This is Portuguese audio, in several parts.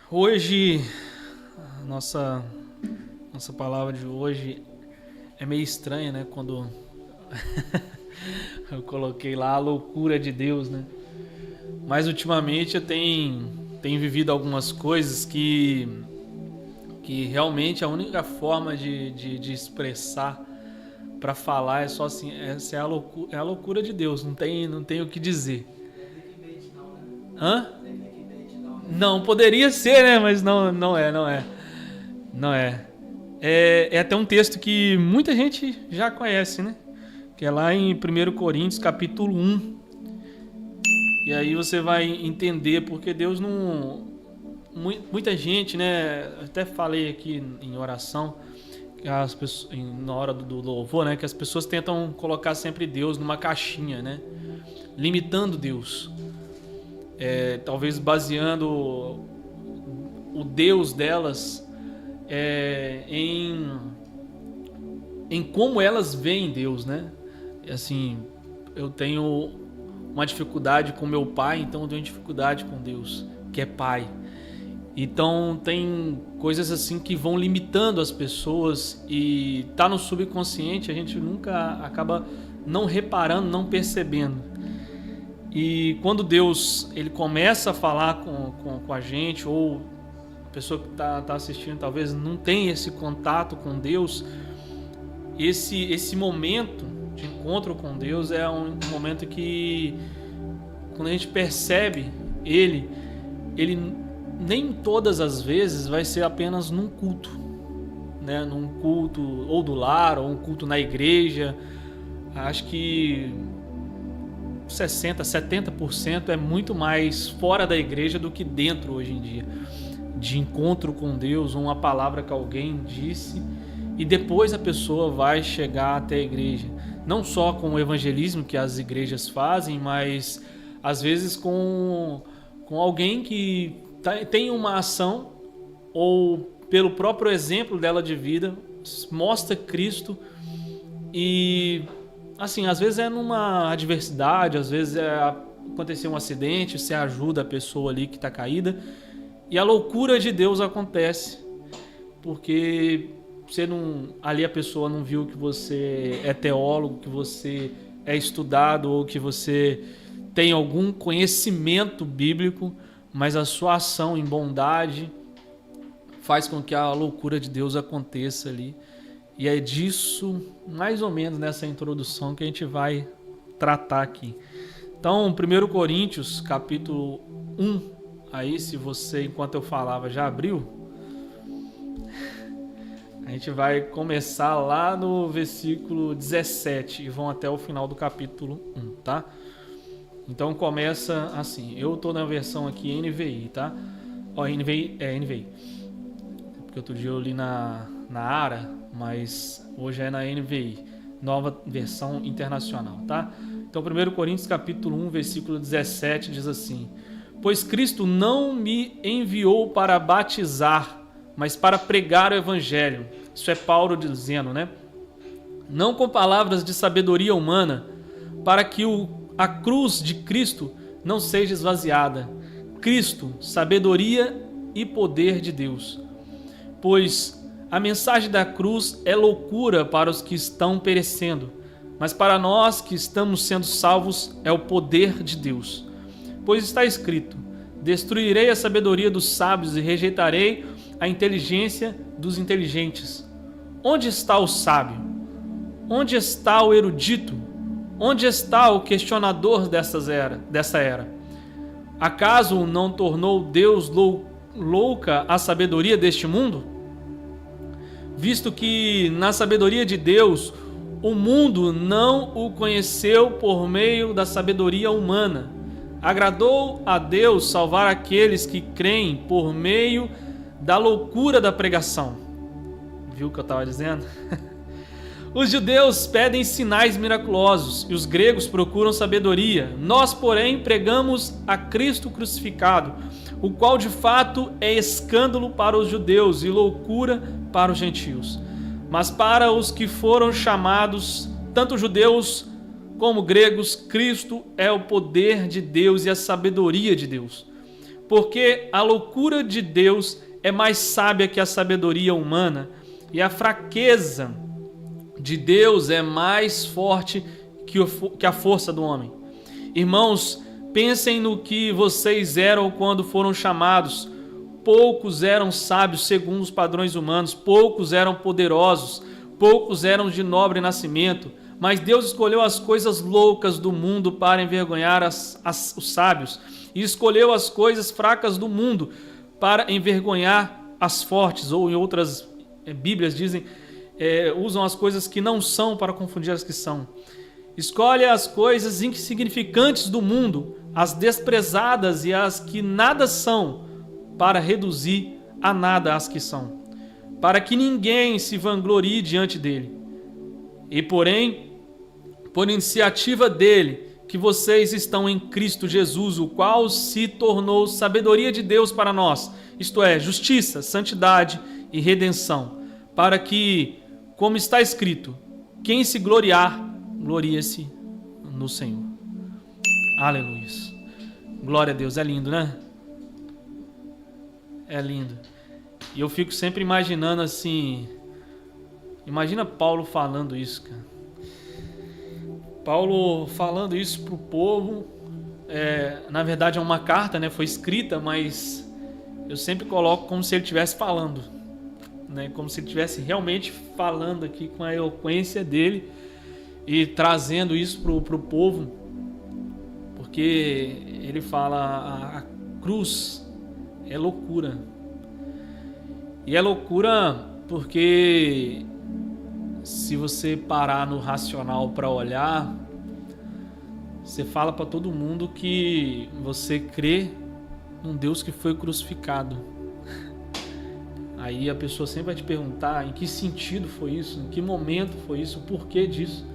Hoje, a nossa palavra de hoje é meio estranha, né? Quando eu coloquei lá a loucura de Deus, né? Mas ultimamente eu tenho vivido algumas coisas que realmente a única forma de expressar para falar é só assim, essa é a loucura de Deus, não tem o que dizer. Hã? Não, poderia ser, né? Mas não é. É até um texto que muita gente já conhece, né? Que é lá em 1 Coríntios, capítulo 1. E aí você vai entender porque Deus não... Muita gente, né? Eu até falei aqui em oração, que as pessoas, na hora do louvor, né? Que as pessoas tentam colocar sempre Deus numa caixinha, né? Limitando Deus. Talvez baseando o Deus delas em como elas veem Deus, né? Assim, eu tenho uma dificuldade com meu pai, então eu tenho dificuldade com Deus, que é pai. Então tem coisas assim que vão limitando as pessoas e tá no subconsciente, a gente nunca acaba não reparando, não percebendo. E quando Deus ele começa a falar com a gente, ou a pessoa que tá assistindo talvez não tenha esse contato com Deus, esse momento de encontro com Deus é um momento que, quando a gente percebe Ele nem todas as vezes vai ser apenas num culto, né? Num culto ou do lar, ou um culto na igreja. Acho que 60%, 70% é muito mais fora da igreja do que dentro hoje em dia. De encontro com Deus, uma palavra que alguém disse e depois a pessoa vai chegar até a igreja. Não só com o evangelismo que as igrejas fazem, mas às vezes com alguém que tem uma ação ou pelo próprio exemplo dela de vida, mostra Cristo e... Assim, às vezes é numa adversidade, às vezes aconteceu um acidente, você ajuda a pessoa ali que está caída e a loucura de Deus acontece porque ali a pessoa não viu que você é teólogo, que você é estudado ou que você tem algum conhecimento bíblico, mas a sua ação em bondade faz com que a loucura de Deus aconteça ali. E é disso, mais ou menos, nessa introdução que a gente vai tratar aqui. Então, 1 Coríntios, capítulo 1, aí se você, enquanto eu falava, já abriu, a gente vai começar lá no versículo 17 e vão até o final do capítulo 1, tá? Então começa assim, eu tô na versão aqui NVI, tá? Ó, NVI. Porque outro dia eu li na ARA, mas hoje é na NVI, nova versão internacional, tá? Então 1 Coríntios capítulo 1, versículo 17 diz assim: Pois Cristo não me enviou para batizar, mas para pregar o evangelho. Isso é Paulo dizendo, né? Não com palavras de sabedoria humana, para que a cruz de Cristo não seja esvaziada. Cristo, sabedoria e poder de Deus. Pois a mensagem da cruz é loucura para os que estão perecendo, mas para nós que estamos sendo salvos é o poder de Deus. Pois está escrito: Destruirei a sabedoria dos sábios e rejeitarei a inteligência dos inteligentes. Onde está o sábio? Onde está o erudito? Onde está o questionador dessa era? Acaso não tornou Deus louca a sabedoria deste mundo? Visto que na sabedoria de Deus o mundo não o conheceu por meio da sabedoria humana. Agradou a Deus salvar aqueles que creem por meio da loucura da pregação. Viu o que eu estava dizendo? Os judeus pedem sinais miraculosos e os gregos procuram sabedoria. Nós, porém, pregamos a Cristo crucificado, o qual de fato é escândalo para os judeus e loucura para os gentios. Mas para os que foram chamados, tanto judeus como gregos, Cristo é o poder de Deus e a sabedoria de Deus. Porque a loucura de Deus é mais sábia que a sabedoria humana, e a fraqueza de Deus é mais forte que a força do homem. Irmãos, pensem no que vocês eram quando foram chamados. Poucos eram sábios segundo os padrões humanos, poucos eram poderosos, poucos eram de nobre nascimento, mas Deus escolheu as coisas loucas do mundo para envergonhar os sábios, e escolheu as coisas fracas do mundo para envergonhar as fortes, ou em outras Bíblias dizem, usam as coisas que não são para confundir as que são. Escolhe as coisas insignificantes do mundo, as desprezadas e as que nada são, para reduzir a nada as que são, para que ninguém se vanglorie diante dele. E porém, por iniciativa dele, que vocês estão em Cristo Jesus, o qual se tornou sabedoria de Deus para nós, isto é, justiça, santidade e redenção, para que, como está escrito, quem se gloriar, glorie-se no Senhor. Aleluia. Glória a Deus, é lindo, né? É lindo. E eu fico sempre imaginando assim, imagina Paulo falando isso, cara. Paulo falando isso para o povo, na verdade é uma carta, né? Foi escrita, mas eu sempre coloco como se ele estivesse falando, né? Como se ele estivesse realmente falando aqui com a eloquência dele e trazendo isso para o povo, porque ele fala, a cruz é loucura. E é loucura porque se você parar no racional para olhar, você fala para todo mundo que você crê num Deus que foi crucificado. Aí a pessoa sempre vai te perguntar em que sentido foi isso, em que momento foi isso, o porquê disso.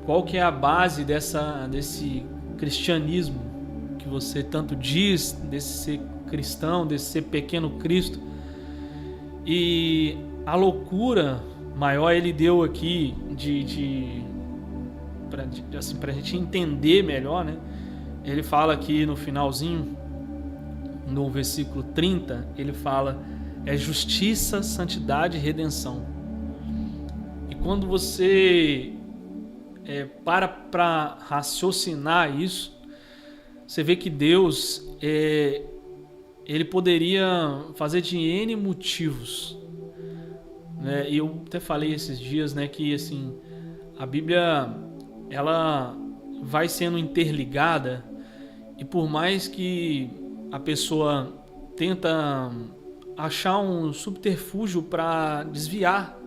Qual que é a base desse cristianismo que você tanto diz, desse ser cristão, desse ser pequeno Cristo. E a loucura maior ele deu aqui pra gente entender melhor, né? Ele fala aqui no finalzinho, no versículo 30, ele fala, justiça, santidade e redenção. E quando você para raciocinar isso, você vê que Deus, ele poderia fazer de N motivos, né? E eu até falei esses dias, né, que assim, a Bíblia ela vai sendo interligada, e por mais que a pessoa tenta achar um subterfúgio para desviar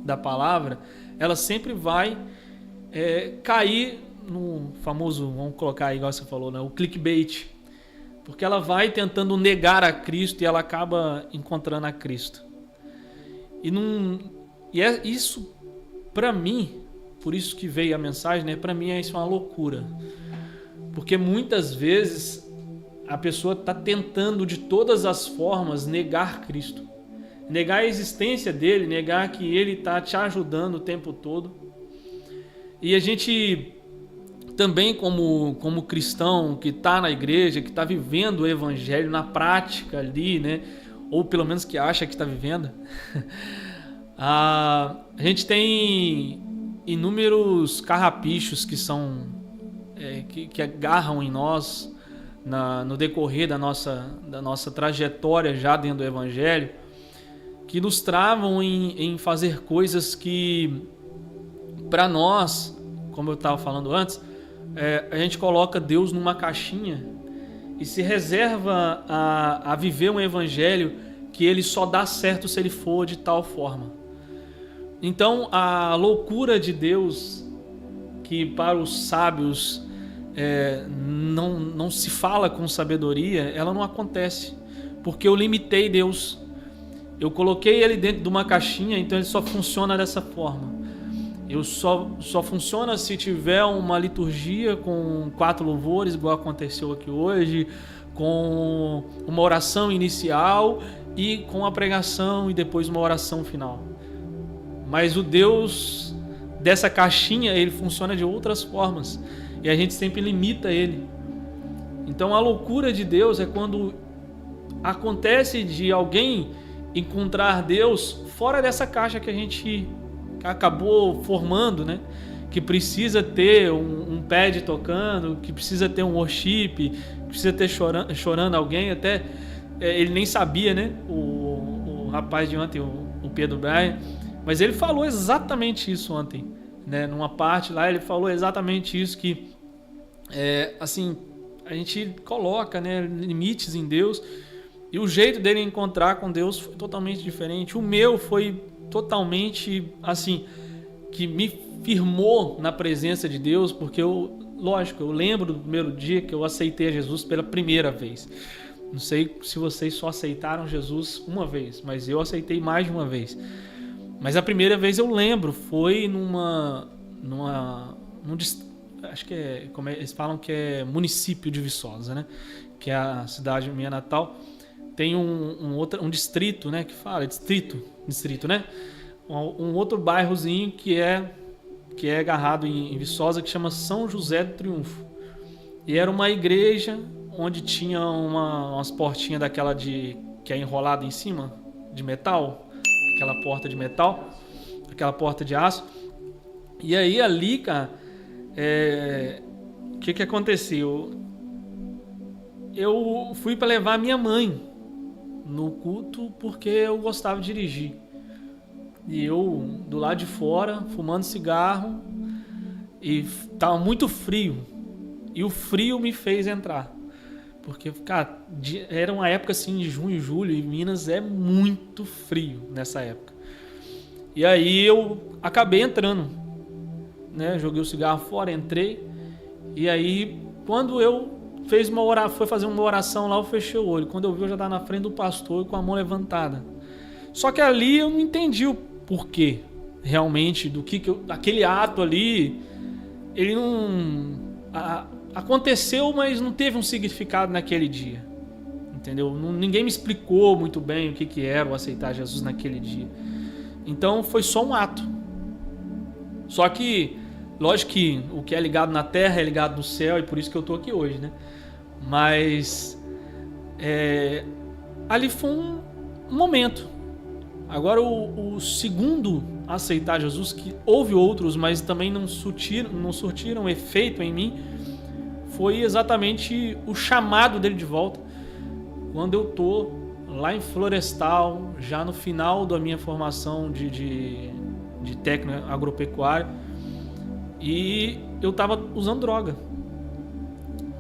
da palavra, ela sempre vai cair no famoso, vamos colocar aí, igual você falou, né, o clickbait, porque ela vai tentando negar a Cristo e ela acaba encontrando a Cristo. E é isso, para mim, por isso que veio a mensagem, né? Para mim isso é uma loucura, porque muitas vezes a pessoa está tentando de todas as formas negar Cristo, negar a existência dele, negar que ele está te ajudando o tempo todo. E a gente também, como cristão que está na igreja, que está vivendo o evangelho na prática ali, né? Ou pelo menos que acha que está vivendo, a gente tem inúmeros carrapichos que são que agarram em nós no decorrer da nossa trajetória já dentro do evangelho, que nos travam em fazer coisas que, para nós, como eu estava falando antes, a gente coloca Deus numa caixinha e se reserva a viver um evangelho que ele só dá certo se ele for de tal forma. Então a loucura de Deus, que para os sábios não se fala com sabedoria, ela não acontece, porque eu limitei Deus, eu coloquei ele dentro de uma caixinha, então ele só funciona dessa forma. Eu só funciona se tiver uma liturgia com 4 louvores, igual aconteceu aqui hoje, com uma oração inicial e com a pregação e depois uma oração final. Mas o Deus dessa caixinha, ele funciona de outras formas e a gente sempre limita ele. Então a loucura de Deus é quando acontece de alguém encontrar Deus fora dessa caixa que a gente acabou formando, né? Que precisa ter um pad tocando, que precisa ter um worship, que precisa ter chorando alguém, até ele nem sabia, né? O rapaz de ontem, o Pedro Brian, mas ele falou exatamente isso ontem, né? Numa parte lá ele falou exatamente isso, que assim, a gente coloca, né, limites em Deus, e o jeito dele encontrar com Deus foi totalmente diferente. O meu foi totalmente assim, que me firmou na presença de Deus, porque eu lembro do primeiro dia que eu aceitei a Jesus pela primeira vez. Não sei se vocês só aceitaram Jesus uma vez, mas eu aceitei mais de uma vez. Mas a primeira vez eu lembro, foi acho que como eles falam que é município de Viçosa, né? Que é a cidade minha natal. Tem um distrito, né? Que fala distrito, né? Um outro bairrozinho que é agarrado em Viçosa, que chama São José do Triunfo. E era uma igreja onde tinha umas portinhas daquela que é enrolada em cima, de metal, aquela porta de metal, aquela porta de aço. E aí ali, cara, o que aconteceu? Eu fui para levar minha mãe no culto porque eu gostava de dirigir. E eu, do lado de fora, fumando cigarro, e tava muito frio. E o frio me fez entrar. Porque, cara, era uma época assim de junho, julho, e Minas é muito frio nessa época. E aí eu acabei entrando, né? Joguei o cigarro fora, entrei. E aí, quando eu foi fazer uma oração lá, eu fechei o olho. Quando eu vi, eu já estava na frente do pastor com a mão levantada. Só que ali eu não entendi o porquê, realmente, aquele ato ali, ele não... aconteceu, mas não teve um significado naquele dia, entendeu? Ninguém me explicou muito bem o que era o aceitar Jesus naquele dia. Então foi só um ato. Só que, lógico que o que é ligado na terra é ligado no céu, e por isso que eu tô aqui hoje, né? Mas ali foi um momento. Agora o segundo aceitar Jesus, que houve outros, mas também não surtiram efeito em mim, foi exatamente o chamado dele de volta. Quando eu tô lá em Florestal, já no final da minha formação de técnico agropecuário, e eu tava usando droga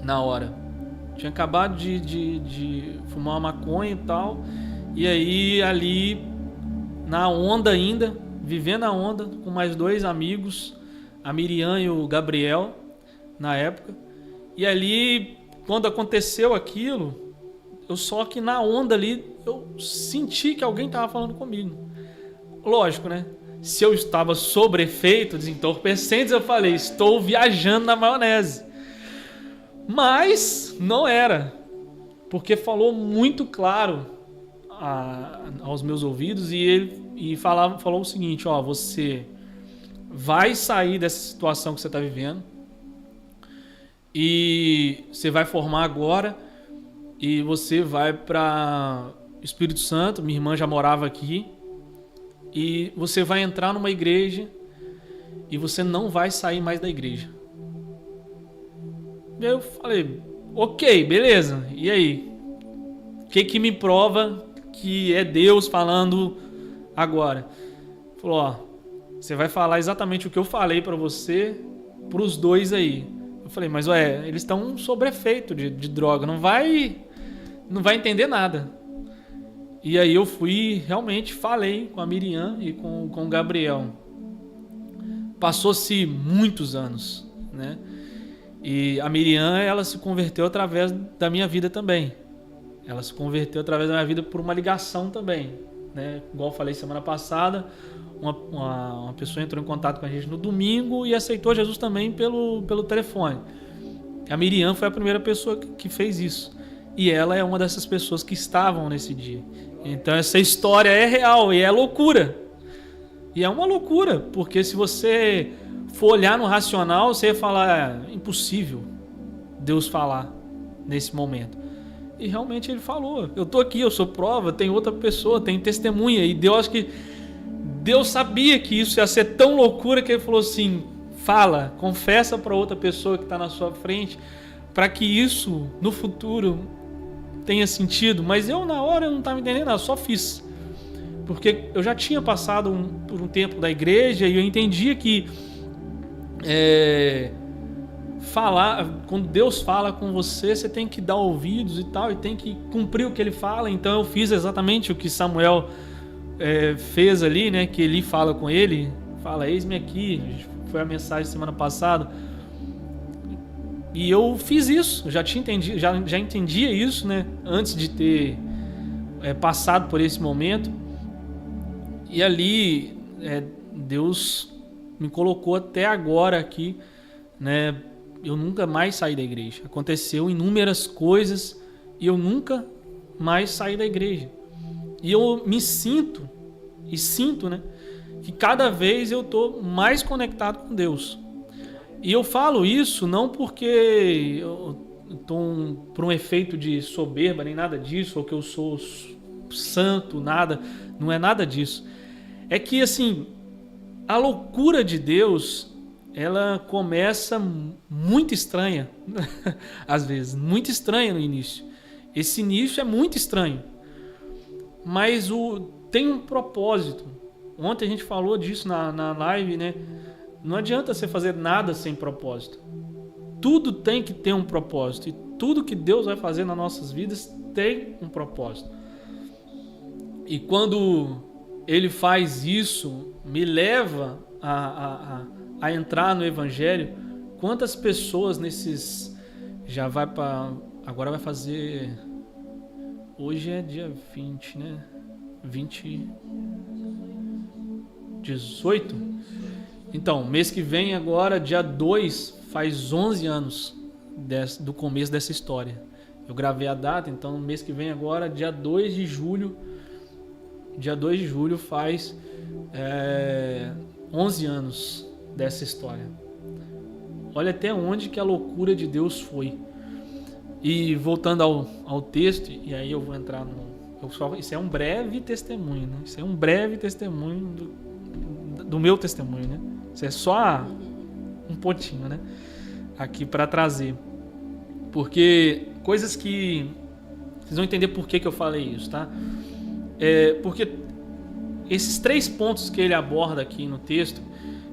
na hora. Tinha acabado de fumar uma maconha e tal, e aí ali na onda ainda, vivendo a onda com mais 2 amigos, a Miriam e o Gabriel, na época. E ali, quando aconteceu aquilo, só que na onda ali, eu senti que alguém estava falando comigo. Lógico, né? Se eu estava sob efeito de entorpecentes, eu falei, estou viajando na maionese. Mas não era, porque falou muito claro aos meus ouvidos, e ele falou o seguinte: ó, você vai sair dessa situação que você está vivendo, e você vai formar agora, e você vai para Espírito Santo. Minha irmã já morava aqui, e você vai entrar numa igreja e você não vai sair mais da igreja. E eu falei, ok, beleza, e aí? O que me prova que é Deus falando agora? Falou, ó, você vai falar exatamente o que eu falei pra você, pros 2 aí. Eu falei, mas eles estão sob efeito de droga, não vai entender nada. E aí eu realmente falei com a Miriam e com o Gabriel. Passou-se muitos anos, né? E a Miriam, ela se converteu através da minha vida também. Ela se converteu através da minha vida por uma ligação também, né? Igual eu falei semana passada, uma pessoa entrou em contato com a gente no domingo e aceitou Jesus também pelo telefone. A Miriam foi a primeira pessoa que fez isso. E ela é uma dessas pessoas que estavam nesse dia. Então essa história é real e é loucura. E é uma loucura, porque se você for olhar no racional, você ia falar, impossível Deus falar. nesse momento. E realmente ele falou, eu tô aqui, eu sou prova, tem outra pessoa, tem testemunha. E Deus, acho que Deus sabia que isso ia ser tão loucura que ele falou assim, fala, confessa para outra pessoa que está na sua frente, para que isso no futuro tenha sentido. Mas eu na hora eu não estava entendendo nada, só fiz. Porque eu já tinha passado por um tempo da igreja e eu entendia que falar, quando Deus fala com você, você tem que dar ouvidos e tal, e tem que cumprir o que ele fala. Então eu fiz exatamente o que Samuel fez ali, né? Que Eli fala com ele, fala, eis-me aqui, foi a mensagem semana passada. E eu fiz isso, já entendia isso, né? Antes de ter passado por esse momento. E ali Deus me colocou até agora aqui, né? Eu nunca mais saí da igreja. Aconteceu inúmeras coisas e eu nunca mais saí da igreja. E eu me sinto, né, que cada vez eu estou mais conectado com Deus. E eu falo isso não porque eu estou por um efeito de soberba, nem nada disso, ou que eu sou santo, nada. Não é nada disso. É que, assim, a loucura de Deus, ela começa muito estranha, às vezes, muito estranha no início. Esse início é muito estranho, mas tem um propósito. Ontem a gente falou disso na live, né? Não adianta você fazer nada sem propósito. Tudo tem que ter um propósito, e tudo que Deus vai fazer nas nossas vidas tem um propósito. E quando Ele faz isso, me leva a entrar no Evangelho. Quantas pessoas já vai para, agora vai fazer, hoje é dia 20, né? 18? Então, mês que vem agora, dia 2, faz 11 anos do começo dessa história. Eu gravei a data, então mês que vem agora, dia 2 de julho faz 11 anos dessa história. Olha até onde que a loucura de Deus foi. E voltando ao texto, e aí eu vou entrar isso é um breve testemunho, né? Isso é um breve testemunho do meu testemunho, né? Isso é só um pontinho, né? Aqui para trazer. Porque coisas que vocês vão entender por que eu falei isso, tá? Porque esses 3 pontos que ele aborda aqui no texto,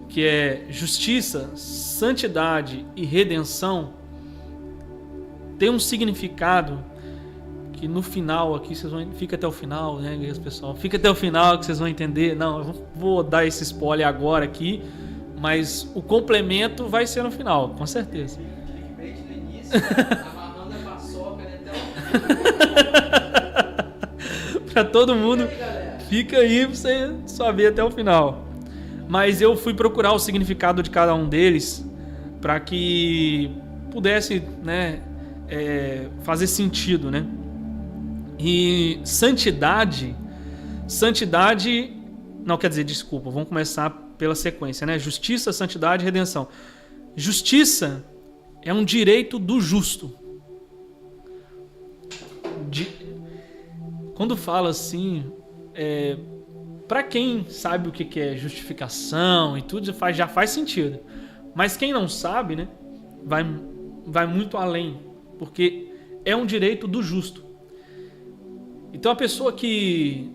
que é justiça, santidade e redenção, tem um significado que no final aqui vocês vão, fica até o final, né, pessoal? Fica até o final que vocês vão entender. Não, eu vou dar esse spoiler agora aqui, mas o complemento vai ser no final, com certeza. Clickbait no início, amarrando a paçoca até o Para todo mundo, fica aí pra você só ver até o final. Mas eu fui procurar o significado de cada um deles para que pudesse, né, fazer sentido, né? E santidade, não, quer dizer, desculpa, vamos começar pela sequência, né? Justiça, santidade e redenção. Justiça é um direito do justo. Quando fala assim, para quem sabe o que é justificação e tudo, já faz sentido. Mas quem não sabe, né, vai muito além, porque é um direito do justo. Então a pessoa que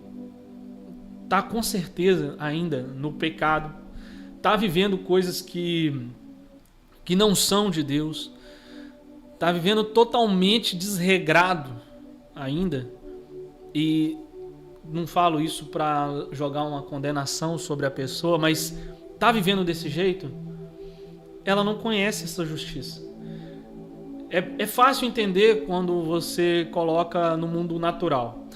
está com certeza ainda no pecado, está vivendo coisas que não são de Deus, está vivendo totalmente desregrado ainda, e não falo isso para jogar uma condenação sobre a pessoa, mas está vivendo desse jeito, ela não conhece essa justiça. É fácil entender quando você coloca no mundo natural.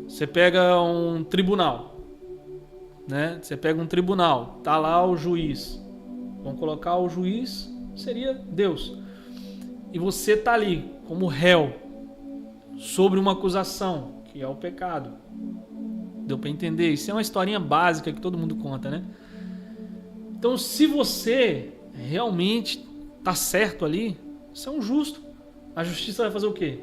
Você pega um tribunal, né? Você pega um tribunal, tá lá o juiz. Vamos colocar o juiz, seria Deus. E você tá ali como réu sobre uma acusação, que é o pecado. Deu para entender? Isso é uma historinha básica que todo mundo conta, né? Então, se você realmente tá certo ali, você é um justo. A justiça vai fazer o quê?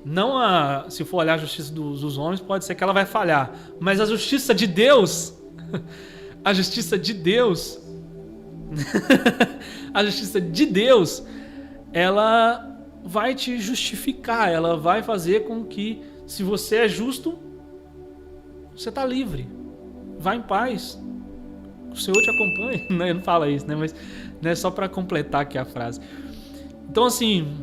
Não se for olhar a justiça dos homens, pode ser que ela vai falhar. Mas a justiça de Deus, a justiça de Deus, a justiça de Deus, ela vai te justificar, ela vai fazer com que, se você é justo, você está livre. Vai em paz. O Senhor te acompanha. Ele não fala isso, né? Mas né, só para completar aqui a frase. Então, assim,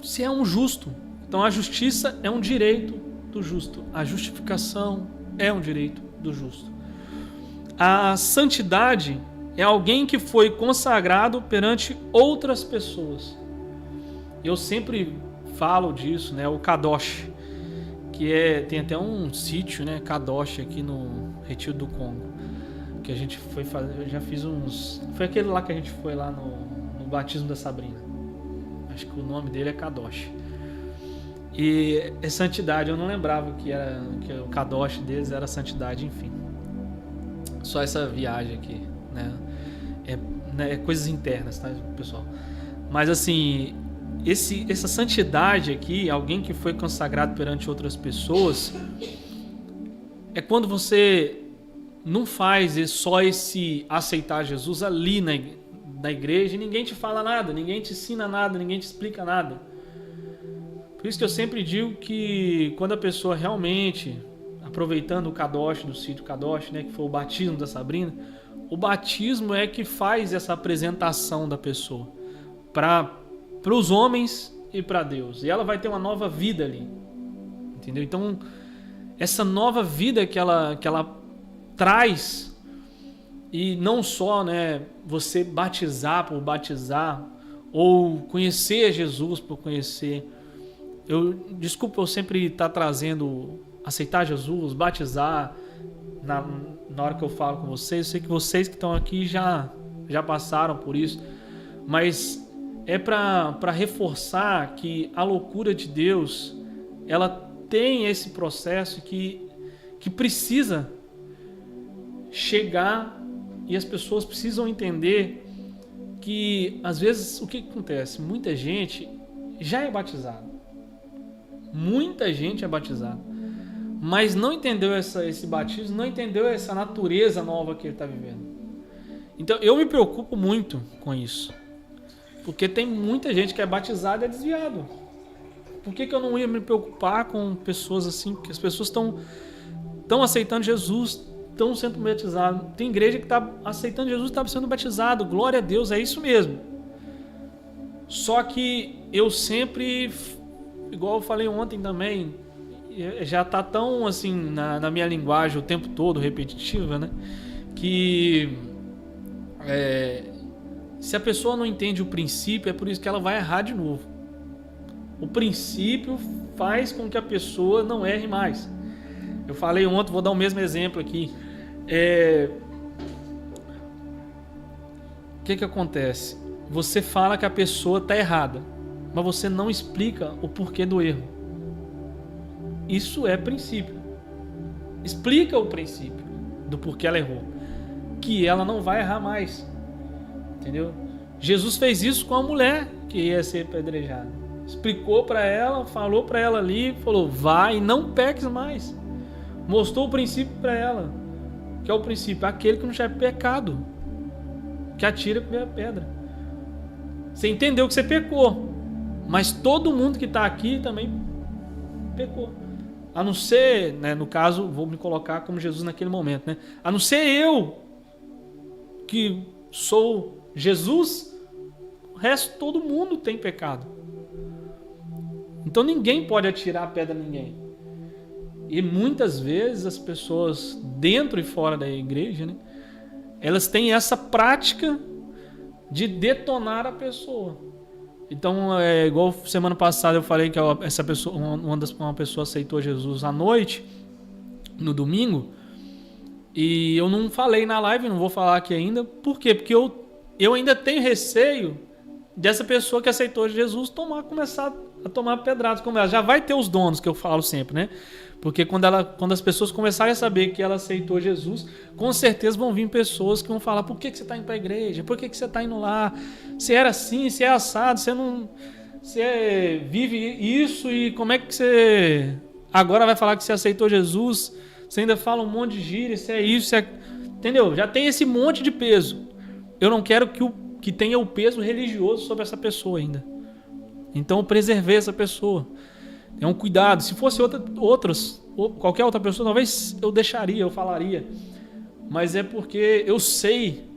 se é um justo, então a justiça é um direito do justo. A justificação é um direito do justo. A santidade é alguém que foi consagrado perante outras pessoas. Eu sempre falo disso, né? O Kadosh, que tem até um sítio, né? Kadosh aqui no Retiro do Congo, que a gente foi fazer. Eu já fiz uns. Foi aquele lá que a gente foi lá no batismo da Sabrina. Acho que o nome dele é Kadosh. E é santidade. Eu não lembrava que o Kadosh deles era santidade, enfim. Só essa viagem aqui, né? É coisas internas, tá, pessoal? Mas assim, essa santidade aqui, alguém que foi consagrado perante outras pessoas, é quando você não faz só esse aceitar Jesus ali na igreja e ninguém te fala nada, ninguém te ensina nada, ninguém te explica nada. Por isso que eu sempre digo que quando a pessoa realmente, aproveitando o Kadosh, do sítio Kadosh, né, que foi o batismo da Sabrina, o batismo é que faz essa apresentação da pessoa para os homens e para Deus. E ela vai ter uma nova vida ali. Entendeu? Então, essa nova vida que ela traz, e não só, né, você batizar por batizar, ou conhecer Jesus por conhecer. Desculpa eu sempre estar trazendo aceitar Jesus, batizar, na hora que eu falo com vocês. Eu sei que vocês que estão aqui já passaram por isso, mas é para reforçar que a loucura de Deus, ela tem esse processo que precisa chegar, e as pessoas precisam entender que, às vezes, o que acontece? Muita gente já é batizada. Muita gente é batizada, mas não entendeu esse batismo, não entendeu essa natureza nova que ele está vivendo. Então, eu me preocupo muito com isso, porque tem muita gente que é batizada e é desviado. Por que eu não ia me preocupar com pessoas assim? Porque as pessoas estão aceitando Jesus, estão sendo batizados. Tem igreja que está aceitando Jesus e está sendo batizado. Glória a Deus, é isso mesmo. Só que eu sempre, igual eu falei ontem também, já está tão assim na minha linguagem o tempo todo, repetitiva, né? Que se a pessoa não entende o princípio, é por isso que ela vai errar de novo. O princípio faz com que a pessoa não erre mais. Eu falei ontem, vou dar o mesmo exemplo aqui. O que acontece? Você fala que a pessoa está errada, mas você não explica o porquê do erro. Isso é princípio. Explica o princípio do porquê ela errou, que ela não vai errar mais. Entendeu? Jesus fez isso com a mulher que ia ser apedrejada. Explicou para ela, falou para ela ali, falou: vai e não peques mais. Mostrou o princípio para ela, que é o princípio: aquele que não tiver pecado, que atira a primeira pedra. Você entendeu que você pecou, mas todo mundo que está aqui também pecou. A não ser, né, no caso, vou me colocar como Jesus naquele momento, né? A não ser eu, que sou Jesus, o resto, todo mundo tem pecado. Então ninguém pode atirar a pedra a ninguém. E muitas vezes as pessoas dentro e fora da igreja, né, elas têm essa prática de detonar a pessoa. Então, igual semana passada eu falei que essa pessoa, uma pessoa aceitou Jesus à noite, no domingo, e eu não falei na live, não vou falar aqui ainda. Por quê? Porque eu ainda tenho receio dessa pessoa que aceitou Jesus começar a tomar pedradas como ela. Já vai ter os donos, que eu falo sempre, né? Porque quando as pessoas começarem a saber que ela aceitou Jesus, com certeza vão vir pessoas que vão falar: por que você está indo para a igreja? Por que você está indo lá? Se era assim, se é assado, você não... Você vive isso e como é que você agora vai falar que você aceitou Jesus? Você ainda fala um monte de gíria, isso é isso, entendeu? Já tem esse monte de peso. Eu não quero que tenha o peso religioso sobre essa pessoa ainda. Então eu preservei essa pessoa. É um cuidado. Se fosse qualquer outra pessoa, talvez eu deixaria, eu falaria. Mas é porque eu sei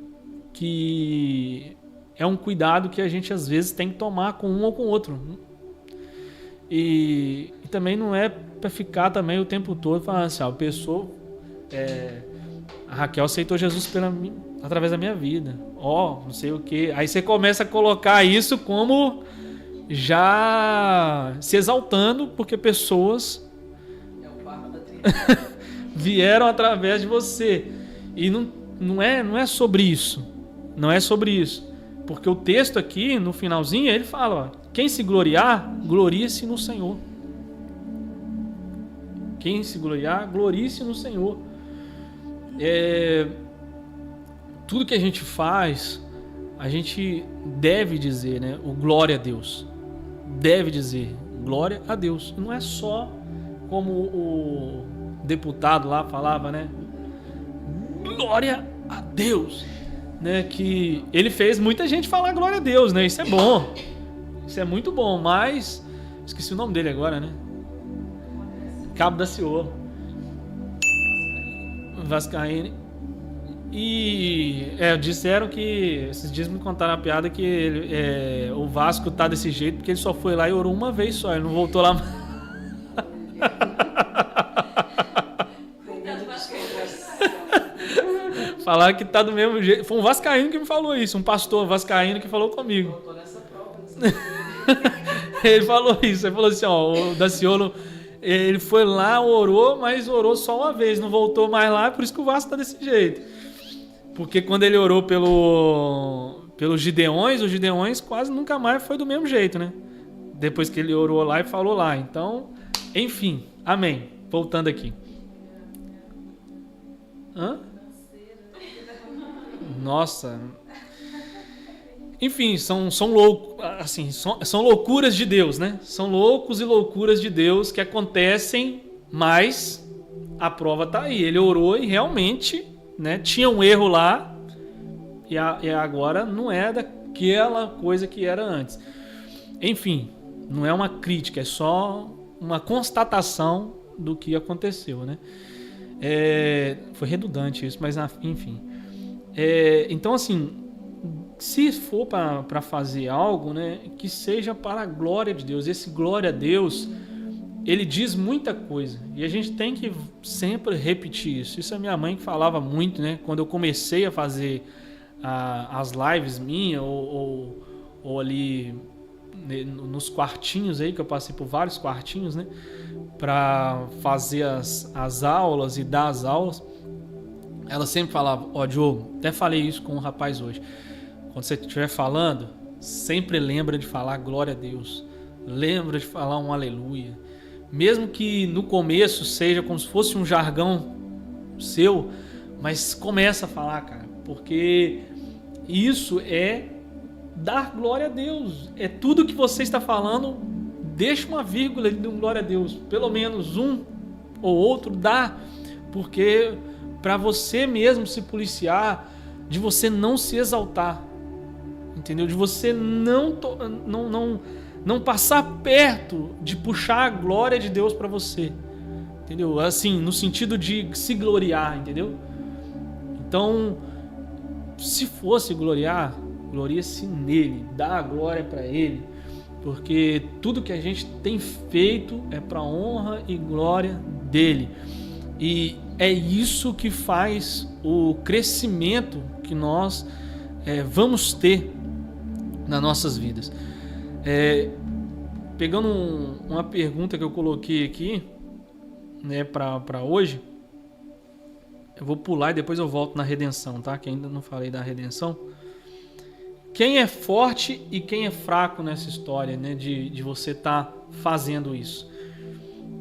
que é um cuidado que a gente às vezes tem que tomar com um ou com o outro. E também não é para ficar também o tempo todo falando assim, a pessoa, a Raquel aceitou Jesus através da minha vida. Não sei o quê. Aí você começa a colocar isso como já se exaltando porque pessoas vieram através de você. E não é sobre isso. Não é sobre isso. Porque o texto aqui, no finalzinho, ele fala, quem se gloriar, glorie-se no Senhor. Quem se gloriar, glorie-se no Senhor. Tudo que a gente faz, a gente deve dizer, né? O glória a Deus. Deve dizer glória a Deus. Não é só como o deputado lá falava, né? Glória a Deus. Né, que ele fez muita gente falar glória a Deus, né? Isso é bom. Isso é muito bom, mas esqueci o nome dele agora, né? Cabo Daciolo. Vascaíno. E disseram que esses dias me contaram a piada que o Vasco tá desse jeito porque ele só foi lá e orou uma vez só, ele não voltou lá. Falaram que tá do mesmo jeito. Foi um vascaíno que me falou isso, um pastor vascaíno que falou comigo. Eu tô nessa prova. Ele falou isso, ele falou assim, o Daciolo, ele foi lá, orou, mas orou só uma vez, não voltou mais lá, por isso que o Vasco tá desse jeito. Porque quando ele orou pelos Gideões, os Gideões quase nunca mais foi do mesmo jeito, né? Depois que ele orou lá e falou lá. Então, enfim, amém. Voltando aqui. Nossa. Enfim, são assim, são loucuras de Deus, né? São loucos e loucuras de Deus que acontecem, mas a prova tá aí. Ele orou e realmente, né, tinha um erro lá e agora não é daquela coisa que era antes. Enfim, não é uma crítica, é só uma constatação do que aconteceu, né? Foi redundante isso, mas enfim. Então, assim, se for para fazer algo, né, que seja para a glória de Deus. Esse glória a Deus, ele diz muita coisa. E a gente tem que sempre repetir isso. Isso é minha mãe que falava muito, né? Quando eu comecei a fazer as lives minhas, ou ali nos quartinhos aí, que eu passei por vários quartinhos, né? Para fazer as aulas e dar as aulas. Ela sempre falava, Diogo, até falei isso com um rapaz hoje. Quando você estiver falando, sempre lembra de falar glória a Deus. Lembra de falar um aleluia. Mesmo que no começo seja como se fosse um jargão seu, mas começa a falar, cara. Porque isso é dar glória a Deus. É tudo que você está falando, deixa uma vírgula de um glória a Deus. Pelo menos um ou outro dá. Porque para você mesmo se policiar, de você não se exaltar, entendeu? De você não passar perto de puxar a glória de Deus para você, entendeu? Assim, no sentido de se gloriar, entendeu? Então, se fosse gloriar, glorie-se nele, dá a glória para ele, porque tudo que a gente tem feito é para honra e glória dele. E é isso que faz o crescimento que nós vamos ter nas nossas vidas. Pegando uma pergunta que eu coloquei aqui, né, para hoje, eu vou pular e depois eu volto na redenção, tá? Que ainda não falei da redenção. Quem é forte e quem é fraco nessa história, né, de você estar fazendo isso?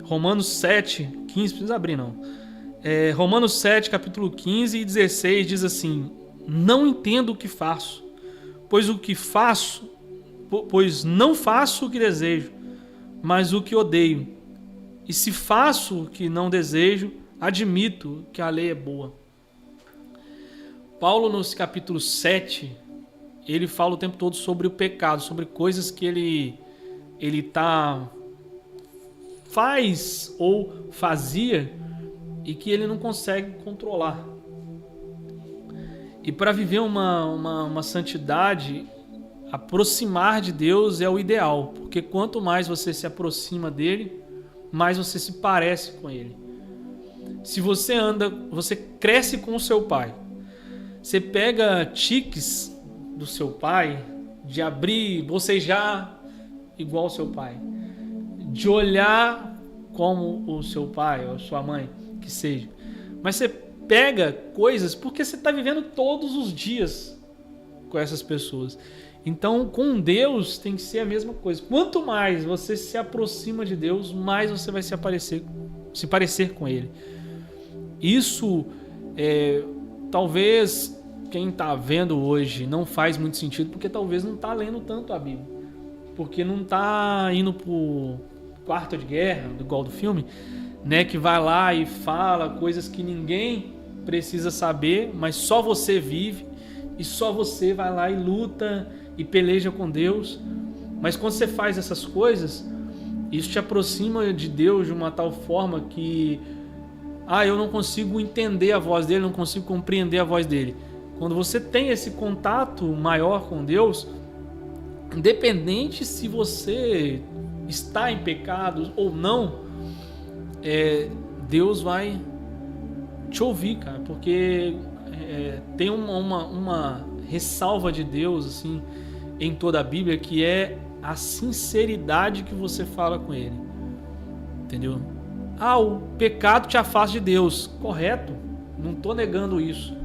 Romanos 7, 15, não precisa abrir não. Romanos 7, capítulo 15 e 16 diz assim: não entendo o que faço, pois o que faço, pois não faço o que desejo, mas o que odeio. E se faço o que não desejo, admito que a lei é boa. Paulo, no capítulo 7, ele fala o tempo todo sobre o pecado, sobre coisas que ele faz ou fazia e que ele não consegue controlar. E para viver uma santidade, aproximar de Deus é o ideal, porque quanto mais você se aproxima dele, mais você se parece com ele. Se você você cresce com o seu pai, você pega tiques do seu pai, de abrir, bocejar igual ao seu pai, de olhar como o seu pai ou a sua mãe, que seja. Mas você pega coisas porque você está vivendo todos os dias com essas pessoas. Então, com Deus tem que ser a mesma coisa. Quanto mais você se aproxima de Deus, mais você vai se parecer com Ele. Isso, talvez quem está vendo hoje não faz muito sentido, porque talvez não está lendo tanto a Bíblia. Porque não está indo para o quarto de guerra, igual do filme, né, que vai lá e fala coisas que ninguém precisa saber, mas só você vive e só você vai lá e luta e peleja com Deus. Mas quando você faz essas coisas, isso te aproxima de Deus de uma tal forma que eu não consigo entender a voz dele, não consigo compreender a voz dele. Quando você tem esse contato maior com Deus, independente se você está em pecado ou não, Deus vai te ouvir, cara, porque tem uma ressalva de Deus assim em toda a Bíblia, que é a sinceridade que você fala com Ele, entendeu? O pecado te afasta de Deus, correto, não estou negando isso,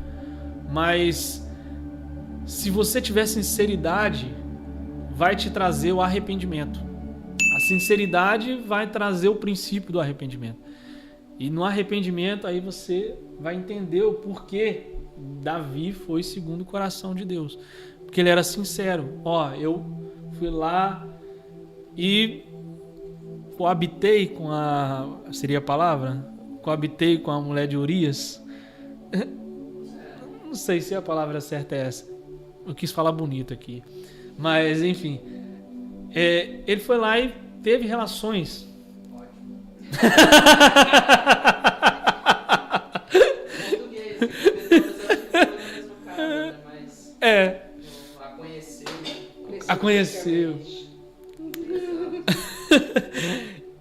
mas se você tiver sinceridade, vai te trazer o arrependimento. A sinceridade vai trazer o princípio do arrependimento. E no arrependimento aí você vai entender o porquê Davi foi segundo o coração de Deus. Porque ele era sincero. Eu fui lá e coabitei com seria a palavra? Coabitei com a mulher de Urias. Não sei se a palavra certa é essa. Eu quis falar bonito aqui. Mas, enfim. Ele foi lá e teve relações. A conheceu.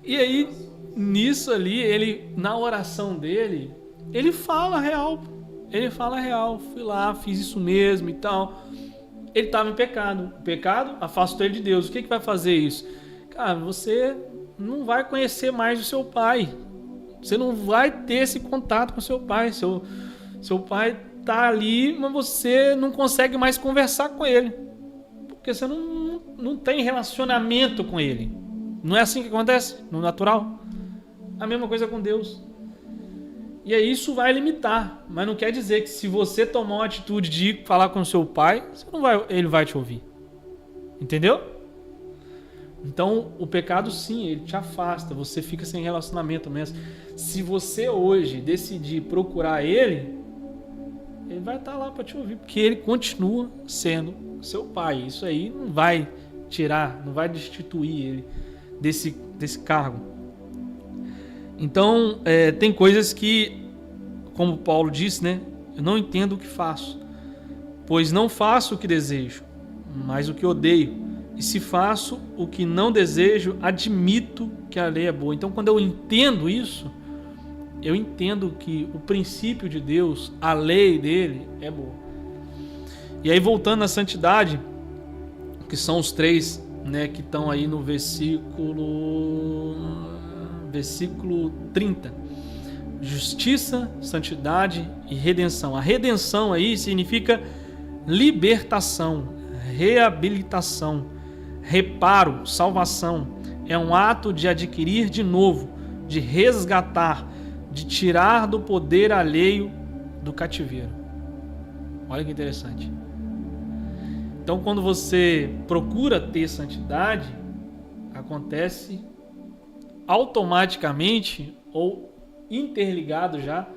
E aí, nisso ali, ele, na oração dele, ele fala real. Ele fala real. Fui lá, fiz isso mesmo e tal. Ele estava em pecado. O pecado afastou ele de Deus. O que vai fazer isso? Cara, você não vai conhecer mais o seu pai. Você não vai ter esse contato com o seu pai. Seu pai tá ali, mas você não consegue mais conversar com ele. Porque você não tem relacionamento com ele. Não é assim que acontece no natural? A mesma coisa com Deus. E aí isso vai limitar. Mas não quer dizer que se você tomar uma atitude de falar com o seu pai, ele vai te ouvir. Entendeu? Então, o pecado sim, ele te afasta. Você fica sem relacionamento mesmo. Se você hoje decidir procurar ele vai estar lá para te ouvir. Porque ele continua sendo seu pai. Isso aí não vai tirar, não vai destituir ele desse cargo. Então, tem coisas que, como Paulo disse, né? Eu não entendo o que faço, pois não faço o que desejo, mas o que odeio. E se faço o que não desejo, admito que a lei é boa. Então, quando eu entendo isso, eu entendo que o princípio de Deus, a lei dele, é boa. E aí, voltando à santidade, que são os três, né, que estão aí no versículo 30. Justiça, santidade e redenção. A redenção aí significa libertação, reabilitação, reparo, salvação. É um ato de adquirir de novo, de resgatar, de tirar do poder alheio do cativeiro. Olha que interessante. Então, quando você procura ter santidade, acontece automaticamente ou interligado já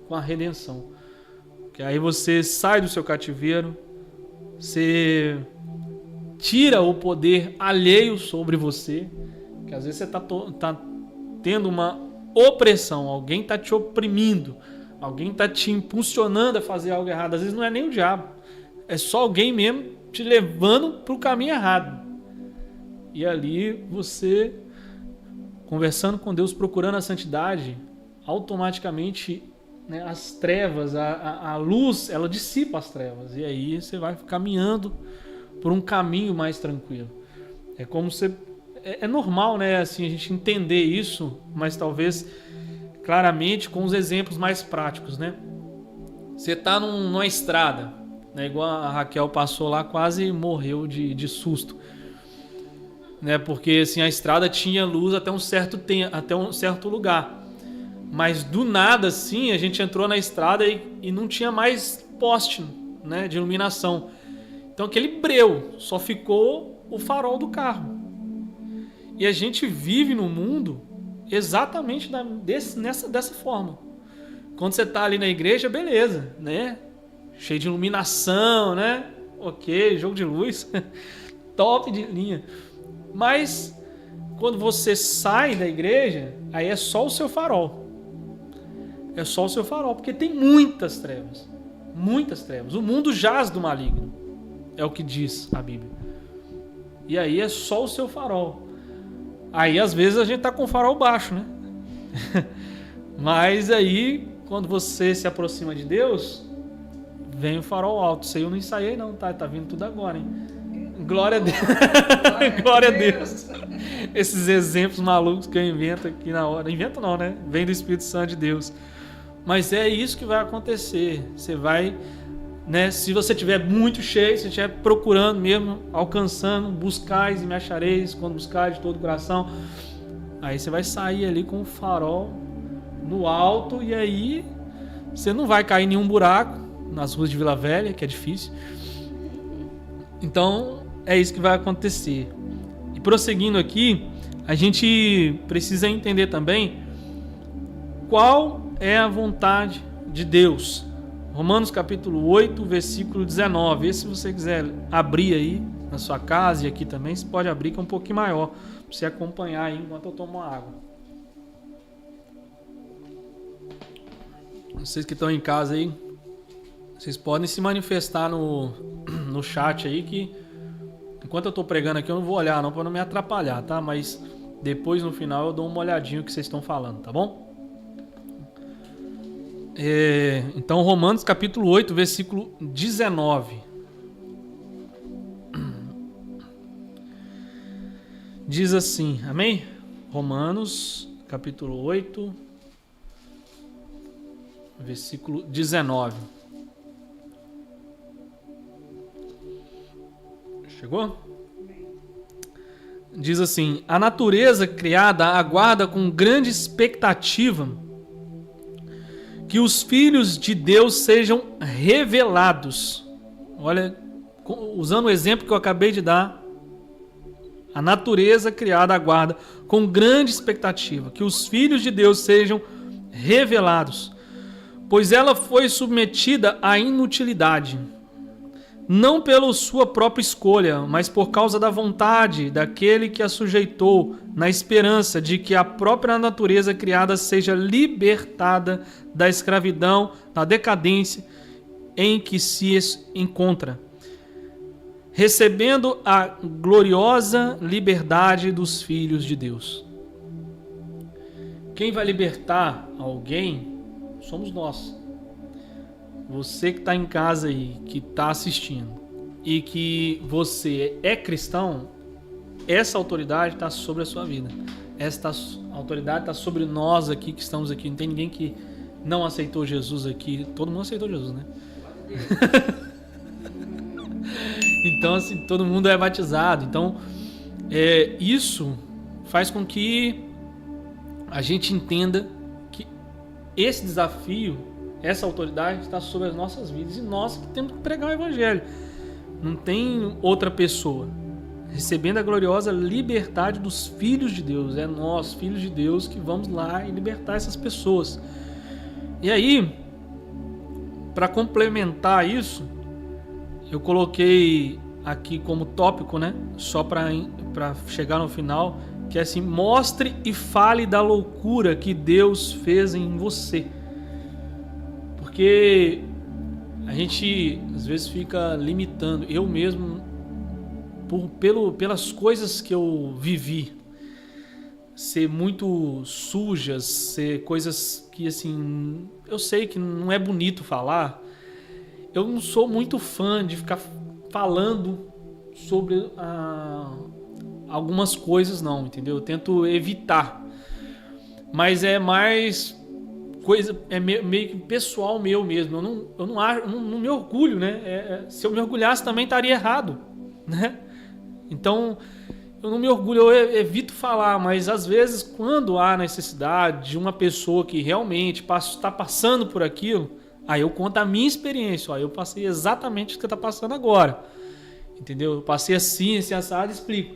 com a redenção. Que aí você sai do seu cativeiro, você tira o poder alheio sobre você, que às vezes você tá tendo uma opressão, alguém está te oprimindo, alguém está te impulsionando a fazer algo errado. Às vezes não é nem o diabo, é só alguém mesmo te levando para o caminho errado. E ali você, conversando com Deus, procurando a santidade, automaticamente, né, as trevas, a luz, ela dissipa as trevas. E aí você vai caminhando por um caminho mais tranquilo. É como você... É normal, né, assim, a gente entender isso, mas talvez claramente com os exemplos mais práticos, né? Você tá numa estrada, né, igual a Raquel passou lá, quase morreu de susto, né? Porque assim, a estrada tinha luz até um certo lugar, mas do nada assim a gente entrou na estrada e não tinha mais poste, né, de iluminação. Então aquele breu, só ficou o farol do carro. E a gente vive no mundo exatamente dessa forma. Quando você está ali na igreja, beleza, né? Cheio de iluminação, né? Ok, jogo de luz, top de linha. Mas quando você sai da igreja, aí é só o seu farol. É só o seu farol, porque tem muitas trevas. Muitas trevas. O mundo jaz do maligno, é o que diz a Bíblia. E aí é só o seu farol. Aí às vezes a gente tá com o farol baixo, né? Mas aí, quando você se aproxima de Deus, vem o farol alto. Isso aí eu não ensaiei não, tá? Tá vindo tudo agora, hein? Glória a Deus. Glória a Deus. Esses exemplos malucos que eu invento aqui na hora. Invento não, né? Vem do Espírito Santo de Deus. Mas é isso que vai acontecer. Você vai, né? Se você estiver muito cheio, se você estiver procurando mesmo, alcançando, buscais e me achareis quando buscar de todo o coração. Aí você vai sair ali com o farol no alto e aí você não vai cair em nenhum buraco nas ruas de Vila Velha, que é difícil. Então é isso que vai acontecer. E prosseguindo aqui, a gente precisa entender também qual é a vontade de Deus. Romanos capítulo 8, versículo 19. E se você quiser abrir aí na sua casa e aqui também, você pode abrir, que é um pouquinho maior, para você acompanhar aí enquanto eu tomo uma água. Vocês que estão em casa aí, vocês podem se manifestar no chat aí, que enquanto eu estou pregando aqui eu não vou olhar não, para não me atrapalhar, tá? Mas depois no final eu dou uma olhadinha no que vocês estão falando, tá bom? Então Romanos capítulo 8, versículo 19. Diz assim, amém? Romanos capítulo 8, versículo 19. Chegou? Diz assim: a natureza criada aguarda com grande expectativa que os filhos de Deus sejam revelados. Olha, usando o exemplo que eu acabei de dar, a natureza criada aguarda com grande expectativa que os filhos de Deus sejam revelados, pois ela foi submetida à inutilidade, não pela sua própria escolha, mas por causa da vontade daquele que a sujeitou, na esperança de que a própria natureza criada seja libertada da escravidão, da decadência em que se encontra, recebendo a gloriosa liberdade dos filhos de Deus. Quem vai libertar alguém somos nós. Você que está em casa aí, que está assistindo, e que você é cristão, essa autoridade está sobre a sua vida. Essa autoridade está sobre nós aqui que estamos aqui. Não tem ninguém que não aceitou Jesus aqui. Todo mundo aceitou Jesus, né? Então, assim, todo mundo é batizado. Então, isso faz com que a gente entenda que esse desafio, essa autoridade está sobre as nossas vidas e nós que temos que pregar o evangelho. Não tem outra pessoa. Recebendo a gloriosa liberdade dos filhos de Deus. É nós, filhos de Deus, que vamos lá e libertar essas pessoas. E aí, para complementar isso, eu coloquei aqui como tópico, né? Só para chegar no final, que é assim: mostre e fale da loucura que Deus fez em você. Porque a gente às vezes fica limitando. Eu mesmo, pelas coisas que eu vivi, ser muito sujas, ser coisas que assim, eu sei que não é bonito falar. Eu não sou muito fã de ficar falando sobre algumas coisas, não, entendeu? Eu tento evitar. Mas é mais coisa, é meio que pessoal meu mesmo. Eu não me orgulho, né? Se eu me orgulhasse também estaria errado, né? Então, eu não me orgulho, eu evito falar, mas às vezes quando há necessidade de uma pessoa que realmente está passando por aquilo, aí eu conto a minha experiência. Ó, eu passei exatamente o que está passando agora, entendeu? Eu passei assim, esse assado, explico.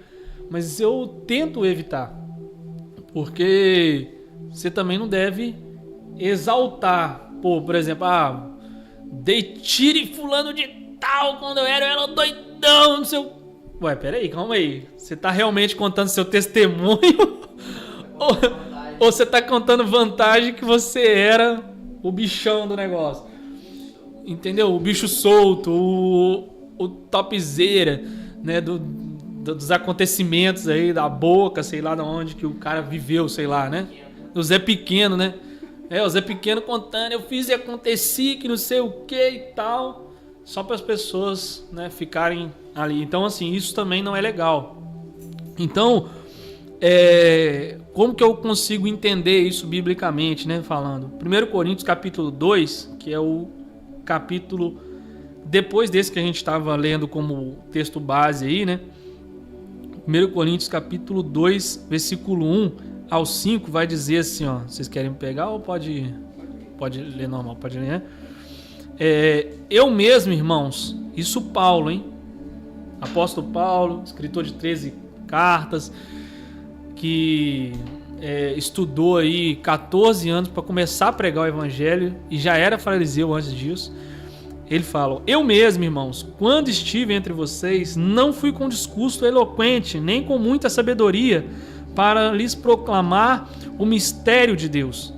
Mas eu tento evitar, porque você também não deve exaltar. Pô, por exemplo, dei tiro em fulano de tal quando eu era doidão, não sei o... Ué, peraí, calma aí. Você tá realmente contando seu testemunho? ou você tá contando vantagem que você era o bichão do negócio? Entendeu? O bicho solto, o topzera, né? Dos acontecimentos aí, da boca, sei lá de onde que o cara viveu, sei lá, né? O Zé Pequeno, né? O Zé Pequeno contando, eu fiz e aconteci, que não sei o que e tal. Só para as pessoas, né, ficarem ali. Então, assim, isso também não é legal. Então, como que eu consigo entender isso biblicamente, né, falando? 1 Coríntios capítulo 2, que é o capítulo depois desse que a gente estava lendo como texto base aí, né? 1 Coríntios capítulo 2, versículo 1 ao 5, vai dizer assim, ó. Vocês querem pegar ou pode ler normal? Pode ler, né? Eu mesmo, irmãos, isso Paulo, hein? Apóstolo Paulo, escritor de 13 cartas, que estudou aí 14 anos para começar a pregar o evangelho e já era fariseu antes disso. Ele fala: eu mesmo, irmãos, quando estive entre vocês, não fui com discurso eloquente, nem com muita sabedoria, para lhes proclamar o mistério de Deus,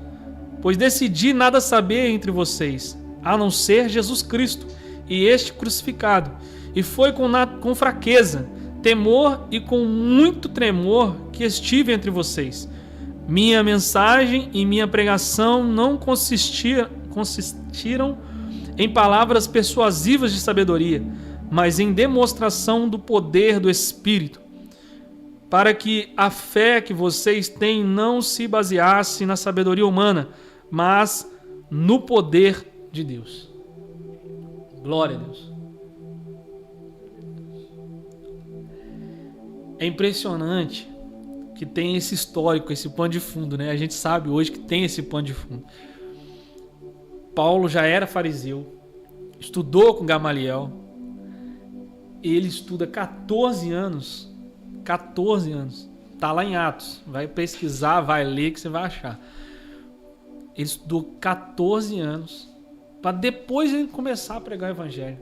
pois decidi nada saber entre vocês, a não ser Jesus Cristo e este crucificado. E foi com fraqueza, temor e com muito tremor que estive entre vocês. Minha mensagem e minha pregação não consistiram em palavras persuasivas de sabedoria, mas em demonstração do poder do Espírito, para que a fé que vocês têm não se baseasse na sabedoria humana, mas no poder de Deus. Glória a Deus. É impressionante que tem esse histórico, esse pano de fundo, né? A gente sabe hoje que tem esse pano de fundo. Paulo já era fariseu, estudou com Gamaliel. Ele estuda 14 anos. 14 anos. Tá lá em Atos. Vai pesquisar, vai ler que você vai achar. Ele estudou 14 anos para depois ele começar a pregar o evangelho.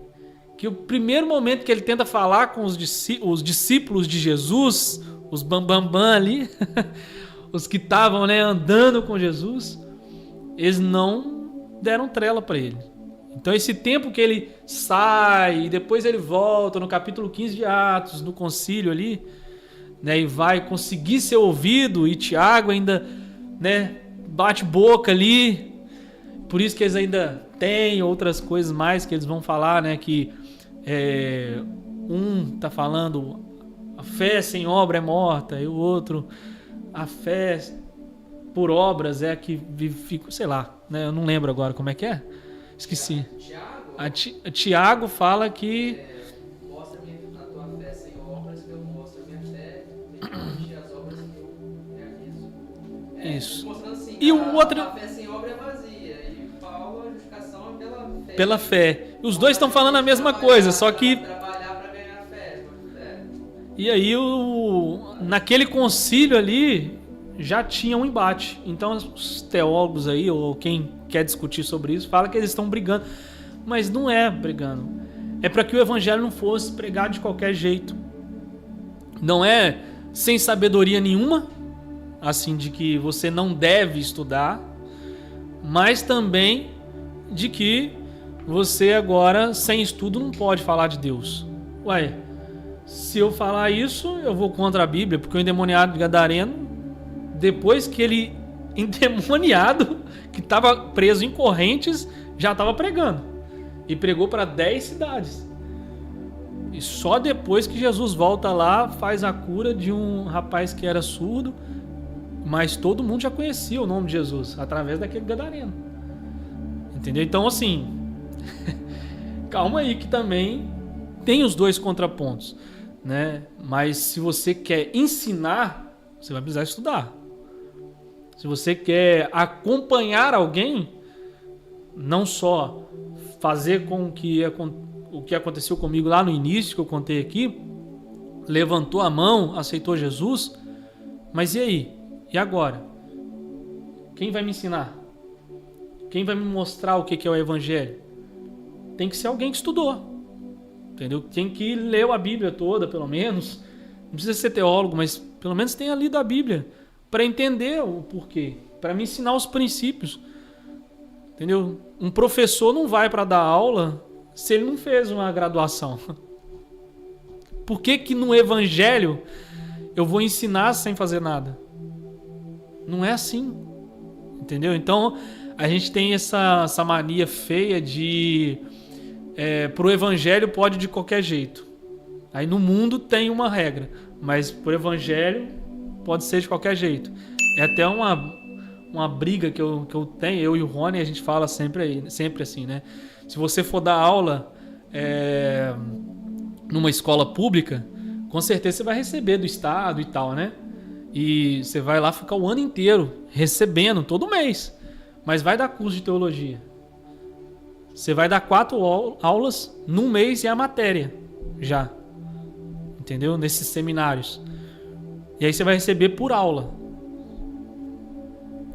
Que o primeiro momento que ele tenta falar com os discípulos de Jesus, os bambambam ali, os que estavam, né, andando com Jesus, eles não deram trela para ele. Então esse tempo que ele sai e depois ele volta no capítulo 15 de Atos, no concílio ali, né, e vai conseguir ser ouvido, e Tiago ainda, né, bate boca ali. Por isso que eles ainda têm outras coisas mais que eles vão falar, né, que um tá falando a fé sem obra é morta, e o outro a fé por obras é a que vive, sei lá, né, eu não lembro agora como é que é, esqueci. Tiago fala que mostra-me a tua fé sem obras, que eu mostro a minha fé mediante as obras que eu realizo. Isso. Mostrando assim, E o outro, a fé sem obra é vazia, e Paulo, a justificação é pela fé. pela fé. Os dois estão falando a mesma coisa, só que Trabalhar E aí, naquele concílio ali, já tinha um embate. Então, os teólogos aí, ou quem quer discutir sobre isso, fala que eles estão brigando. Mas não é brigando. É para que o evangelho não fosse pregado de qualquer jeito. Não é sem sabedoria nenhuma, assim, de que você não deve estudar, mas também de que você agora, sem estudo, não pode falar de Deus. Ué, se eu falar isso, eu vou contra a Bíblia, porque o endemoniado de Gadareno, depois que ele, endemoniado, que estava preso em correntes, já estava pregando. E pregou para 10 cidades. E só depois que Jesus volta lá, faz a cura de um rapaz que era surdo, mas todo mundo já conhecia o nome de Jesus, através daquele gadareno. Entendeu? Então, assim, calma aí que também tem os dois contrapontos, né? Mas se você quer ensinar, você vai precisar estudar. Se você quer acompanhar alguém, não só fazer com que o que aconteceu comigo lá no início, que eu contei aqui, levantou a mão, aceitou Jesus, mas e aí? E agora? Quem vai me ensinar? Quem vai me mostrar o que é o evangelho? Tem que ser alguém que estudou, entendeu? Tem que ler a Bíblia toda, pelo menos. Não precisa ser teólogo, mas pelo menos tenha lido a Bíblia para entender o porquê, para me ensinar os princípios, entendeu? Um professor não vai para dar aula se ele não fez uma graduação. Por que no evangelho eu vou ensinar sem fazer nada? Não é assim, entendeu? Então a gente tem essa mania feia de pro evangelho pode de qualquer jeito. Aí no mundo tem uma regra, mas pro evangelho pode ser de qualquer jeito. É até uma briga que eu tenho, eu e o Rony, a gente fala sempre assim, né? Se você for dar aula numa escola pública, com certeza você vai receber do Estado e tal, né? E você vai lá ficar o ano inteiro recebendo, todo mês. Mas vai dar curso de teologia. Você vai dar 4 aulas num mês e a matéria já. Entendeu? Nesses seminários. E aí você vai receber por aula.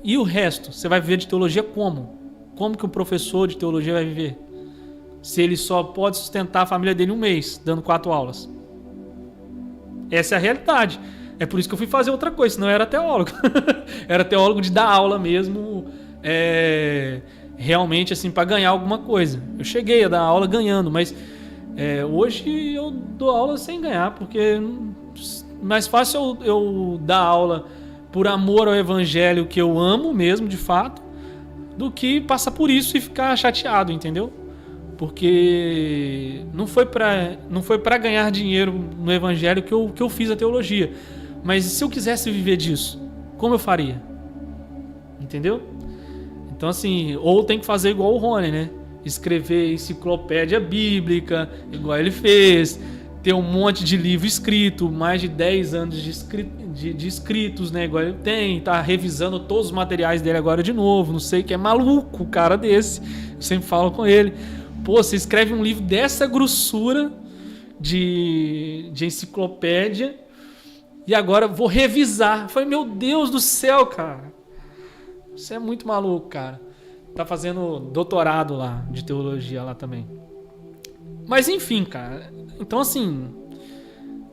E o resto? Você vai viver de teologia como? Como que o professor de teologia vai viver? Se ele só pode sustentar a família dele um mês, dando 4 aulas. Essa é a realidade. É por isso que eu fui fazer outra coisa, senão eu era teólogo. Era teólogo de dar aula mesmo, realmente assim, para ganhar alguma coisa. Eu cheguei a dar aula ganhando, mas hoje eu dou aula sem ganhar, porque mais fácil eu dar aula por amor ao evangelho, que eu amo mesmo, de fato, do que passar por isso e ficar chateado, entendeu? Porque não foi para ganhar dinheiro no evangelho que eu fiz a teologia. Mas se eu quisesse viver disso, como eu faria? Entendeu? Então assim, ou tem que fazer igual o Rony, né? Escrever enciclopédia bíblica, igual ele fez, ter um monte de livro escrito, mais de 10 anos de escritos, né? Igual ele tem, tá revisando todos os materiais dele agora de novo, não sei, que é maluco o cara desse. Eu sempre falo com ele. Pô, você escreve um livro dessa grossura de enciclopédia e agora vou revisar. Eu falei, meu Deus do céu, cara. Você é muito maluco, cara. Tá fazendo doutorado lá, de teologia lá também. Mas enfim, cara. Então assim,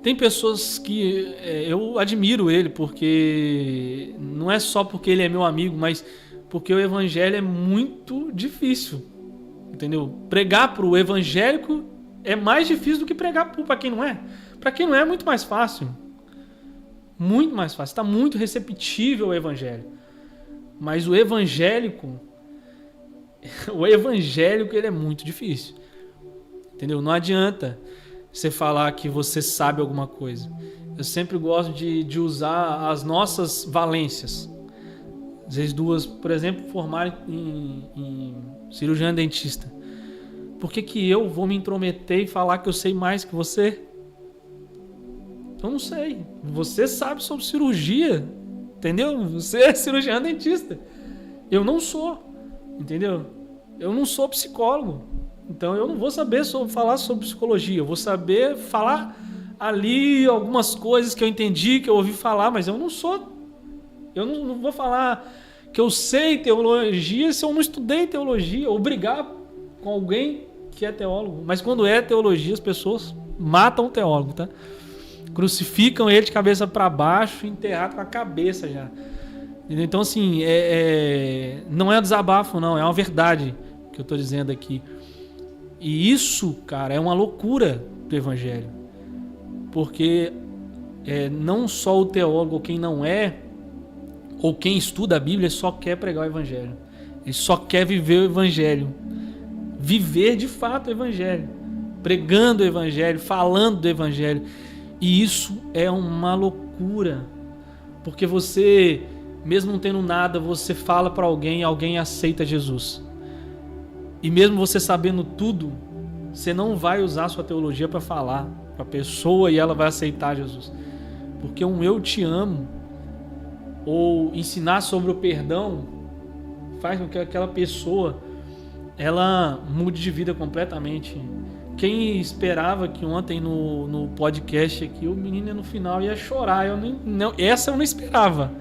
tem pessoas que eu admiro ele, porque não é só porque ele é meu amigo, mas porque o evangelho é muito difícil. Entendeu? Pregar pro evangélico é mais difícil do que pregar para quem não é. Para quem não é muito mais fácil. Muito mais fácil. Está muito receptível ao evangelho. Mas o evangélico ele é muito difícil. Entendeu? Não adianta você falar que você sabe alguma coisa. Eu sempre gosto de usar as nossas valências. Às vezes duas, por exemplo, formarem em cirurgião dentista. Por que eu vou me intrometer e falar que eu sei mais que você? Eu não sei. Você sabe sobre cirurgia, entendeu? Você é cirurgião dentista. Eu não sou, entendeu? Eu não sou psicólogo. Então eu não vou saber falar sobre psicologia. Eu vou saber falar ali algumas coisas que eu entendi, que eu ouvi falar, mas eu não vou falar que eu sei teologia se eu não estudei teologia, ou brigar com alguém que é teólogo. Mas quando é teologia, as pessoas matam o teólogo, tá? Crucificam ele de cabeça para baixo, enterrado com a cabeça já. Então, assim, não é um desabafo, não, é uma verdade que eu tô dizendo aqui. E isso, cara, é uma loucura do evangelho. Porque não só o teólogo, ou quem não é, ou quem estuda a Bíblia, só quer pregar o evangelho. Ele só quer viver o evangelho. Viver de fato o evangelho. Pregando o evangelho, falando do evangelho. E isso é uma loucura. Porque você, mesmo não tendo nada, você fala para alguém e alguém aceita Jesus. E mesmo você sabendo tudo, você não vai usar a sua teologia para falar para a pessoa e ela vai aceitar Jesus. Porque um eu te amo, ou ensinar sobre o perdão, faz com que aquela pessoa ela mude de vida completamente. Quem esperava que ontem no podcast aqui o menino no final ia chorar? Essa eu não esperava.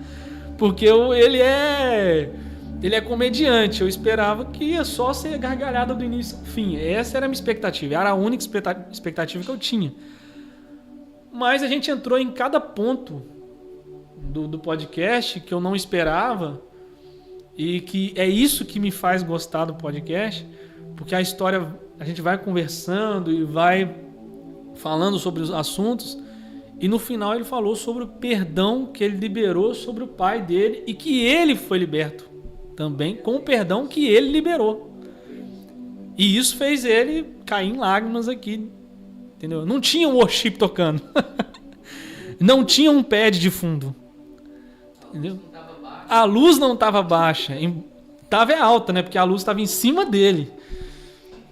Porque ele é comediante. Eu esperava que ia só ser gargalhada do início ao fim. Essa era a minha expectativa. Era a única expectativa que eu tinha. Mas a gente entrou em cada ponto do podcast que eu não esperava. E que é isso que me faz gostar do podcast. Porque a história, a gente vai conversando e vai falando sobre os assuntos. E no final ele falou sobre o perdão que ele liberou sobre o pai dele. E que ele foi liberto também com o perdão que ele liberou. E isso fez ele cair em lágrimas aqui. Entendeu? Não tinha um worship tocando. Não tinha um pad de fundo. Entendeu? A luz não estava baixa. Estava alta, né? Porque a luz estava em cima dele.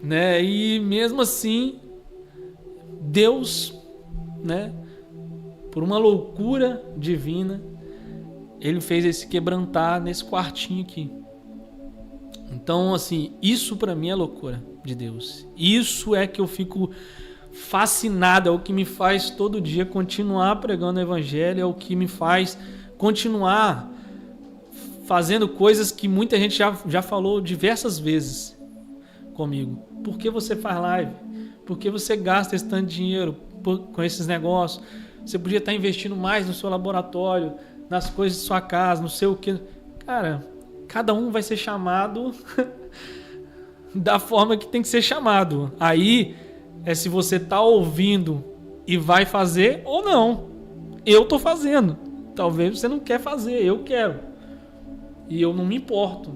Né? E mesmo assim, Deus, né? Por uma loucura divina, ele fez ele se quebrantar nesse quartinho aqui. Então, assim, isso pra mim é loucura de Deus. Isso é que eu fico fascinado, é o que me faz todo dia continuar pregando o evangelho, é o que me faz continuar fazendo coisas que muita gente já falou diversas vezes comigo. Por que você faz live? Por que você gasta esse tanto de dinheiro com esses negócios? Você podia estar investindo mais no seu laboratório, nas coisas de sua casa, não sei o que. Cara, cada um vai ser chamado da forma que tem que ser chamado. Aí é se você está ouvindo e vai fazer ou não. Eu estou fazendo. Talvez você não quer fazer, eu quero. E eu não me importo.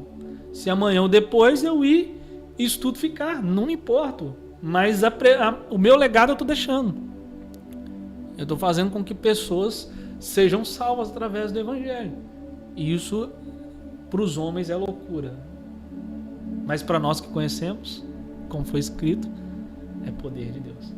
Se amanhã ou depois eu ir e isso tudo ficar, não me importo. Mas o meu legado eu estou deixando. Eu estou fazendo com que pessoas sejam salvas através do evangelho. E isso, para os homens, é loucura. Mas para nós que conhecemos, como foi escrito, é poder de Deus.